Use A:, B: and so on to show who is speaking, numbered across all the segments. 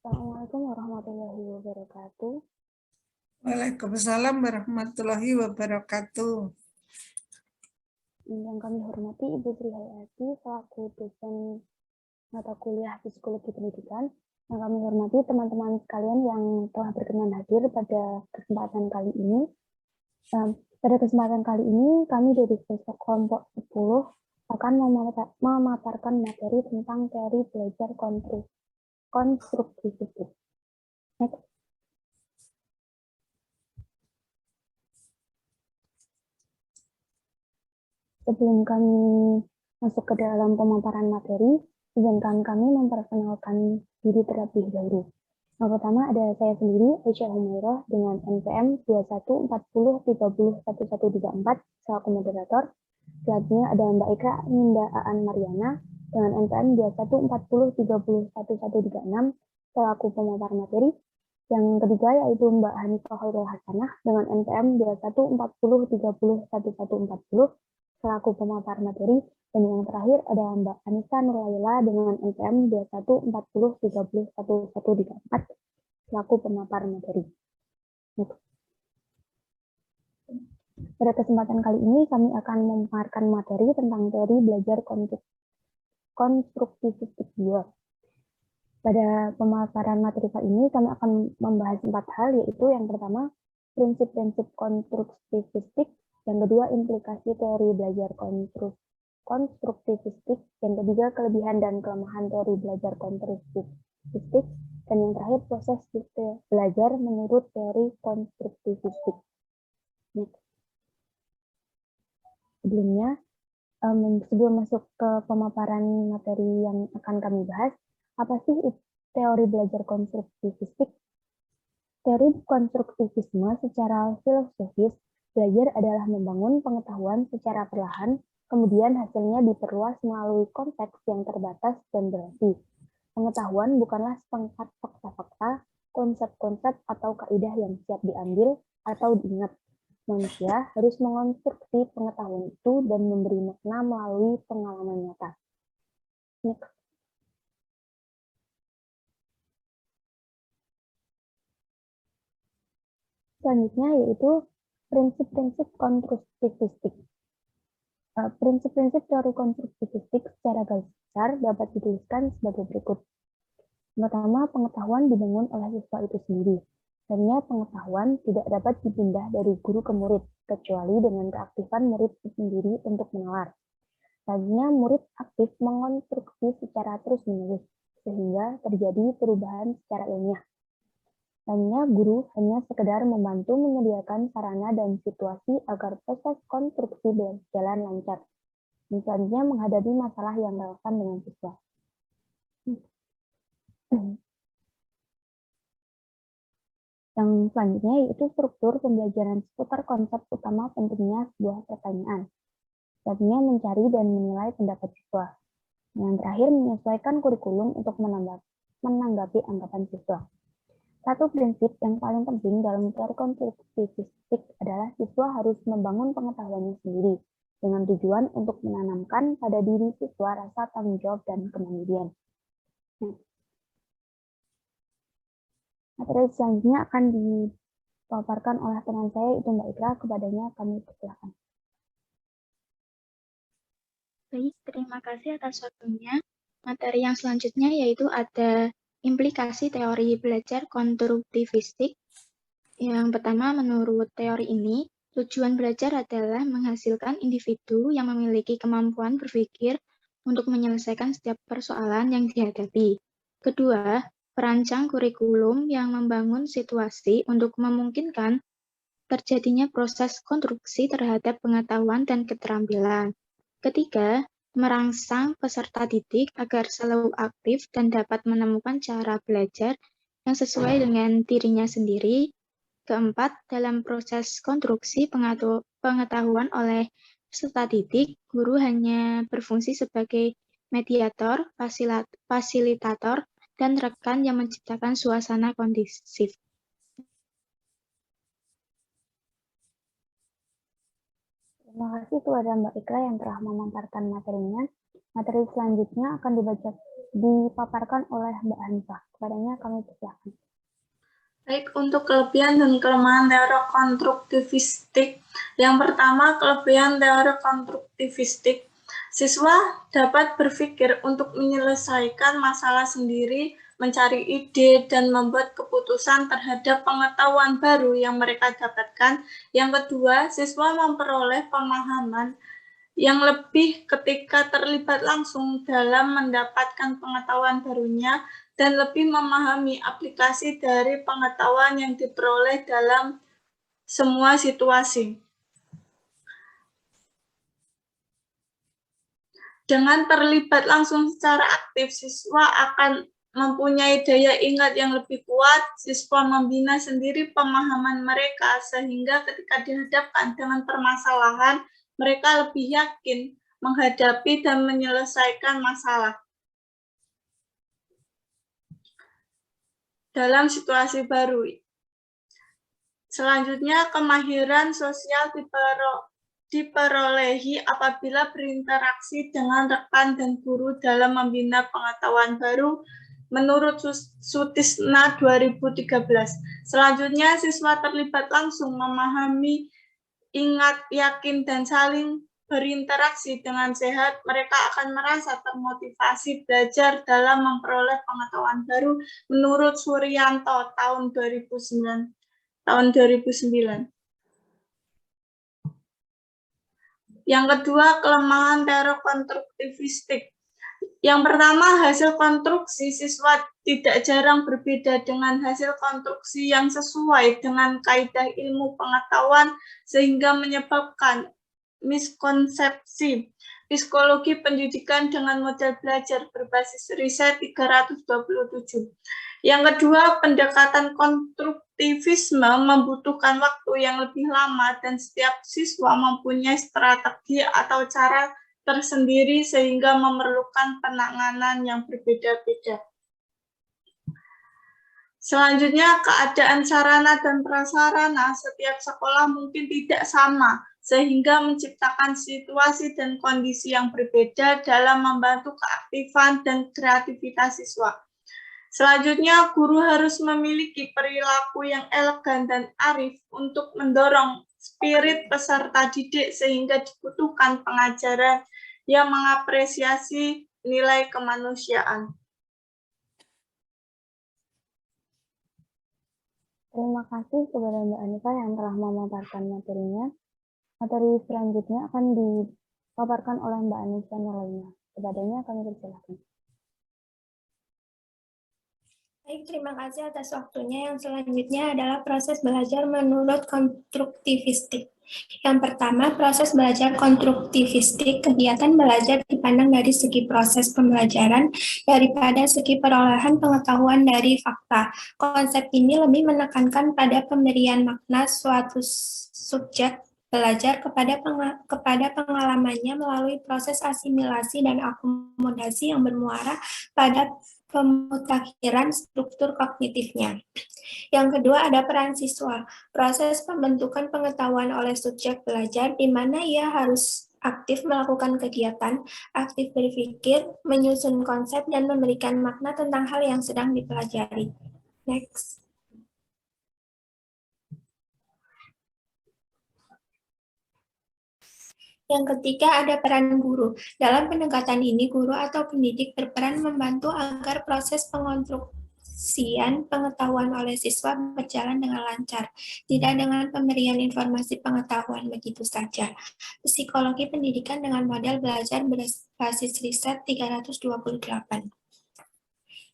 A: Assalamualaikum warahmatullahi wabarakatuh.
B: Waalaikumsalam warahmatullahi wabarakatuh.
A: Yang kami hormati Ibu Sri Hayati selaku dosen mata kuliah Psikologi Pendidikan. Yang kami hormati teman-teman sekalian yang telah berkenan hadir pada kesempatan kali ini. Pada kesempatan kali ini kami dari kelompok 10 akan memaparkan materi tentang teori belajar konstruktivistik. Next. Sebelum kami masuk ke dalam pemaparan materi, izinkan kami memperkenalkan diri terlebih dahulu. Yang pertama ada saya sendiri, Aisyah Humairah, dengan NPM 2140301134 selaku moderator. Selanjutnya ada Mbak Ika Ninda Aan Mariana dengan NPM 2140301136 selaku pemapar materi. Yang ketiga yaitu Mbak Hanifah Khairul Hasanah dengan NPM 2140301140 selaku pemapar materi, dan yang terakhir ada Mbak Anissa Nurlaila dengan NPM 2140301134 selaku pemapar materi. Pada kesempatan kali ini kami akan memaparkan materi tentang teori belajar konstruktivistik 2. Pada pemaparan materi kali ini kami akan membahas 4 hal, yaitu yang pertama prinsip-prinsip konstruktivistik, yang kedua implikasi teori belajar konstruktivistik, yang ketiga kelebihan dan kelemahan teori belajar konstruktivistik, dan yang terakhir proses belajar menurut teori konstruktivistik. Sebelumnya, sebelum masuk ke pemaparan materi yang akan kami bahas, apa sih teori belajar konstruktivistik? Teori konstruktivisme secara filosofis, belajar adalah membangun pengetahuan secara perlahan, kemudian hasilnya diperluas melalui konteks yang terbatas dan berarti. Pengetahuan bukanlah sepengkat fakta-fakta, konsep-konsep atau kaidah yang siap diambil atau diingat. Manusia harus mengonstruksi pengetahuan itu dan memberi makna melalui pengalaman nyata. Next. Selanjutnya yaitu prinsip-prinsip konstruktivistik. Prinsip-prinsip teori konstruktivistik secara garis besar dapat dituliskan sebagai berikut. Pertama, pengetahuan dibangun oleh siswa itu sendiri. Sebenarnya pengetahuan tidak dapat dipindah dari guru ke murid, kecuali dengan keaktifan murid sendiri untuk menalar. Selanjutnya, murid aktif mengonstruksi secara terus-menerus, sehingga terjadi perubahan secara ilmiah. Selanjutnya, guru hanya sekedar membantu menyediakan sarana dan situasi agar proses konstruksi berjalan lancar. Dan selanjutnya, menghadapi masalah yang relevan dengan siswa. Yang selanjutnya yaitu struktur pembelajaran seputar konsep utama pentingnya sebuah pertanyaan. Selanjutnya mencari dan menilai pendapat siswa. Yang terakhir menyesuaikan kurikulum untuk menanggapi anggapan siswa. Satu prinsip yang paling penting dalam teori konstruktivistik adalah siswa harus membangun pengetahuannya sendiri dengan tujuan untuk menanamkan pada diri siswa rasa tanggung jawab dan kemandirian. Materi selanjutnya akan dipaparkan oleh teman saya, itu Mbak Ikra. Kepadanya kami persilakan.
C: Baik, terima kasih atas waktunya. Materi yang selanjutnya yaitu ada implikasi teori belajar konstruktivistik. Yang pertama, menurut teori ini, tujuan belajar adalah menghasilkan individu yang memiliki kemampuan berpikir untuk menyelesaikan setiap persoalan yang dihadapi. Kedua, perancang kurikulum yang membangun situasi untuk memungkinkan terjadinya proses konstruksi terhadap pengetahuan dan keterampilan. Ketiga, merangsang peserta didik agar selalu aktif dan dapat menemukan cara belajar yang sesuai dengan dirinya sendiri. Keempat, dalam proses konstruksi pengetahuan oleh peserta didik, guru hanya berfungsi sebagai mediator, fasilitator, dan rekan yang menciptakan suasana kondusif.
A: Terima kasih kepada Mbak Ikla yang telah memaparkan materinya. Materi selanjutnya akan dipaparkan oleh Mbak Hanifah. Kepadanya kami persilakan.
D: Baik, untuk kelebihan dan kelemahan teori konstruktivistik. Yang pertama, kelebihan teori konstruktivistik. Siswa dapat berpikir untuk menyelesaikan masalah sendiri, mencari ide, dan membuat keputusan terhadap pengetahuan baru yang mereka dapatkan. Yang kedua, siswa memperoleh pemahaman yang lebih ketika terlibat langsung dalam mendapatkan pengetahuan barunya dan lebih memahami aplikasi dari pengetahuan yang diperoleh dalam semua situasi. Dengan terlibat langsung secara aktif, siswa akan mempunyai daya ingat yang lebih kuat, siswa membina sendiri pemahaman mereka sehingga ketika dihadapkan dengan permasalahan, mereka lebih yakin menghadapi dan menyelesaikan masalah. Dalam situasi baru. Selanjutnya, kemahiran sosial diperolehi apabila berinteraksi dengan rekan dan guru dalam membina pengetahuan baru menurut Sutisna 2013. Selanjutnya, siswa terlibat langsung memahami, ingat, yakin, dan saling berinteraksi dengan sehat, mereka akan merasa termotivasi belajar dalam memperoleh pengetahuan baru menurut Suryanto tahun 2009. Yang kedua, kelemahan teori konstruktivistik. Yang pertama, hasil konstruksi siswa tidak jarang berbeda dengan hasil konstruksi yang sesuai dengan kaidah ilmu pengetahuan sehingga menyebabkan miskonsepsi. Psikologi pendidikan dengan model belajar berbasis riset 327. Yang kedua, pendekatan konstruktivisme membutuhkan waktu yang lebih lama dan setiap siswa mempunyai strategi atau cara tersendiri sehingga memerlukan penanganan yang berbeda-beda. Selanjutnya, keadaan sarana dan prasarana setiap sekolah mungkin tidak sama, sehingga menciptakan situasi dan kondisi yang berbeda dalam membantu keaktifan dan kreativitas siswa. Selanjutnya, guru harus memiliki perilaku yang elegan dan arif untuk mendorong spirit peserta didik sehingga dibutuhkan pengajaran yang mengapresiasi nilai kemanusiaan.
A: Terima kasih kepada Mbak Hanifah yang telah memaparkan materinya. Materi selanjutnya akan dipaparkan oleh Mbak Anissa yang lainnya. Kepadanya kami persilakan.
E: Baik, terima kasih atas waktunya. Yang selanjutnya adalah proses belajar menurut konstruktivistik. Yang pertama, proses belajar konstruktivistik, kegiatan belajar dipandang dari segi proses pembelajaran daripada segi perolehan pengetahuan dari fakta. Konsep ini lebih menekankan pada pemberian makna suatu subjek belajar kepada pengalamannya melalui proses asimilasi dan akomodasi yang bermuara pada pemutakhiran struktur kognitifnya. Yang kedua ada peran siswa, proses pembentukan pengetahuan oleh subjek belajar di mana ia harus aktif melakukan kegiatan, aktif berpikir, menyusun konsep, dan memberikan makna tentang hal yang sedang dipelajari. Next. Yang ketiga ada peran guru. Dalam pendekatan ini, guru atau pendidik berperan membantu agar proses pengonstruksian pengetahuan oleh siswa berjalan dengan lancar, tidak dengan pemberian informasi pengetahuan begitu saja. Psikologi pendidikan dengan model belajar berbasis riset 328.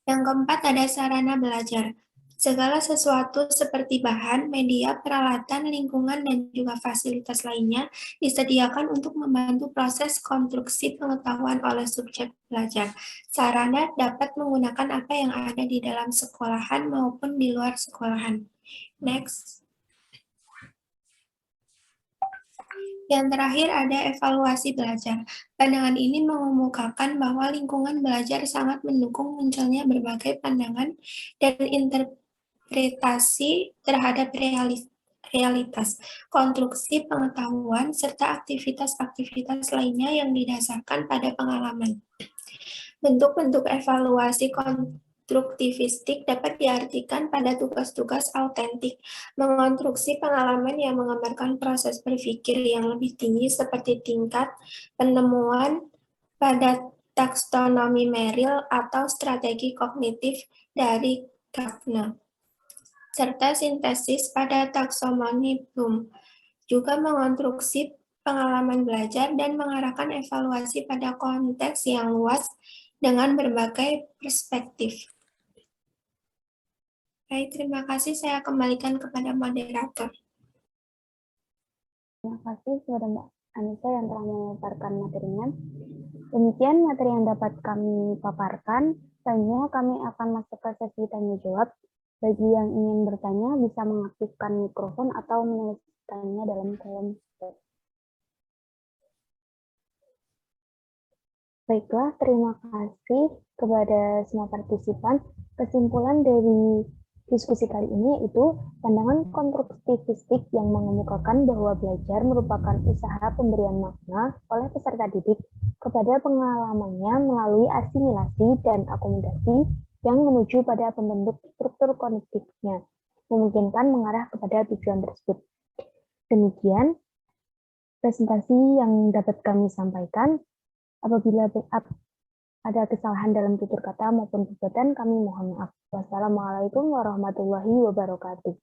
E: Yang keempat ada sarana belajar. Segala sesuatu seperti bahan, media, peralatan, lingkungan, dan juga fasilitas lainnya disediakan untuk membantu proses konstruksi pengetahuan oleh subjek belajar. Sarana dapat menggunakan apa yang ada di dalam sekolahan maupun di luar sekolahan. Next. Yang terakhir ada evaluasi belajar. Pandangan ini mengemukakan bahwa lingkungan belajar sangat mendukung munculnya berbagai pandangan dan interpretasi terhadap realitas, konstruksi pengetahuan, serta aktivitas-aktivitas lainnya yang didasarkan pada pengalaman. Bentuk-bentuk evaluasi konstruktivistik dapat diartikan pada tugas-tugas autentik, mengonstruksi pengalaman yang menggambarkan proses berpikir yang lebih tinggi seperti tingkat penemuan pada taksonomi Merrill atau strategi kognitif dari Gardner, serta sintesis pada taksonomi Bloom, juga mengonstruksi pengalaman belajar dan mengarahkan evaluasi pada konteks yang luas dengan berbagai perspektif. Baik, terima kasih. Saya kembalikan kepada moderator.
A: Terima kasih kepada Mbak Anissa yang telah memaparkan materinya. Demikian materi yang dapat kami paparkan. Selanjutnya kami akan masuk ke sesi tanya jawab. Bagi yang ingin bertanya bisa mengaktifkan mikrofon atau menuliskannya dalam kolom chat. Baiklah, terima kasih kepada semua partisipan. Kesimpulan dari diskusi kali ini itu pandangan konstruktivistik yang mengemukakan bahwa belajar merupakan usaha pemberian makna oleh peserta didik kepada pengalamannya melalui asimilasi dan akomodasi yang menuju pada pembentuk struktur kognitifnya, memungkinkan mengarah kepada tujuan tersebut. Demikian presentasi yang dapat kami sampaikan. Apabila ada kesalahan dalam tutur kata maupun perbuatan, kami mohon maaf. Wassalamualaikum warahmatullahi wabarakatuh.